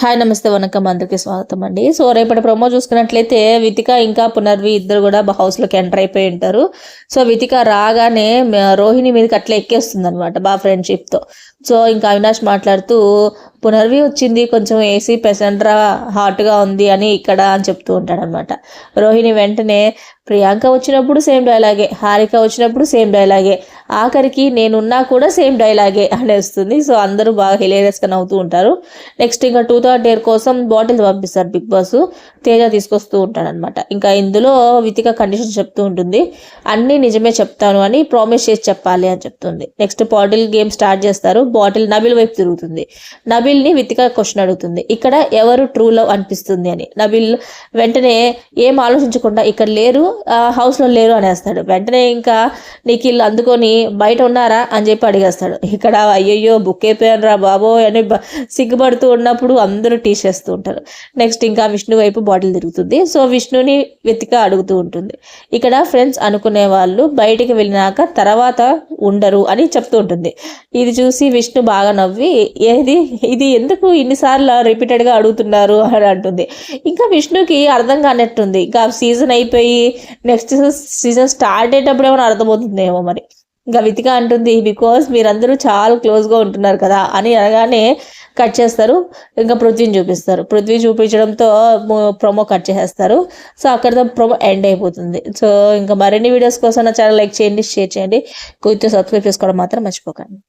Hi నమస్తే వనకం అందరికీ స్వాగతం అండి. సో రేపటి ప్రోమో చూసుకున్నట్లయితే వితిక ఇంకా పునర్వి ఇద్దరు కూడా హౌస్లోకి ఎంటర్ అయిపోయి ఉంటారు. సో వితిక రాగానే రోహిణి మీదకి అట్లా ఎక్కేస్తుంది అనమాట బాగా ఫ్రెండ్షిప్తో. సో ఇంకా అవినాష్ మాట్లాడుతూ పునర్వి వచ్చింది, కొంచెం ఏసీ పెసెంట్రా హాట్గా ఉంది అని ఇక్కడ అని చెప్తూ ఉంటాడు అనమాట. రోహిణి వెంటనే ప్రియాంక వచ్చినప్పుడు సేమ్ డైలాగే, హారిక వచ్చినప్పుడు సేమ్ డైలాగే, ఆఖరికి నేనున్నా కూడా సేమ్ డైలాగే అనేస్తుంది. సో అందరూ బాగా హిలేరియస్గా నవ్వుతూ ఉంటారు. నెక్స్ట్ ఇంకా 2/3 డేర్ కోసం బాటిల్ పంపిస్తారు బిగ్ బాస్. తేజ తీసుకొస్తూ ఉంటాడనమాట. ఇంకా ఇందులో వితిక కండిషన్ చెప్తూ ఉంటుంది, అన్నీ నిజమే చెప్తాను అని ప్రామిస్ చేసి చెప్పాలి అని చెప్తుంది. నెక్స్ట్ బాటిల్ గేమ్ స్టార్ట్ చేస్తారు. బాటిల్ నబిల్ వైపు తిరుగుతుంది. నబిల్ని వితిక క్వశ్చన్ అడుగుతుంది, ఇక్కడ ఎవరు ట్రూ లవ్ అనిపిస్తుంది అని. నబిల్ వెంటనే ఏం ఆలోచించకుండా ఇక్కడ లేరు, హౌస్లో లేరు అనేస్తాడు. వెంటనే ఇంకా నిఖిల్ అందుకొని బయట ఉన్నారా అని చెప్పి అడిగేస్తాడు. ఇక్కడ అయ్యయ్యో బుక్ అయిపోయాను రా బాబో అని సిగ్గుపడుతూ ఉన్నప్పుడు అందరూ టీ చేస్తూ ఉంటారు. నెక్స్ట్ ఇంకా విష్ణు వైపు బాటిల్ తిరుగుతుంది. సో విష్ణుని వెతిక అడుగుతూ ఉంటుంది. ఇక్కడ ఫ్రెండ్స్ అనుకునే వాళ్ళు బయటికి వెళ్ళినాక తర్వాత ఉండరు అని చెప్తూ ఉంటుంది. ఇది చూసి విష్ణు బాగా నవ్వి ఇది ఎందుకు ఇన్నిసార్లు రిపీటెడ్గా అడుగుతున్నారు అని అంటుంది. ఇంకా విష్ణుకి అర్థం కానట్టుంది. ఇంకా సీజన్ అయిపోయి నెక్స్ట్ సీజన్ స్టార్ట్ అయ్యేటప్పుడు ఏమైనా అర్థమవుతుందేమో మరి. ఇంకా వితిక అంటుంది, బికాస్ మీరందరూ చాలా క్లోజ్గా ఉంటున్నారు కదా అని అనగానే కట్ చేస్తారు. ఇంకా పృథ్వీని చూపిస్తారు. పృథ్వీ చూపించడంతో ప్రోమో కట్ చేసేస్తారు. సో అక్కడితో ప్రోమో ఎండ్ అయిపోతుంది. సో ఇంకా మరిన్ని వీడియోస్ కోసం నా ఛానల్ లైక్ చేయండి, షేర్ చేయండి, కొంచెం సబ్స్క్రైబ్ చేసుకోవడం మాత్రం మర్చిపోకండి.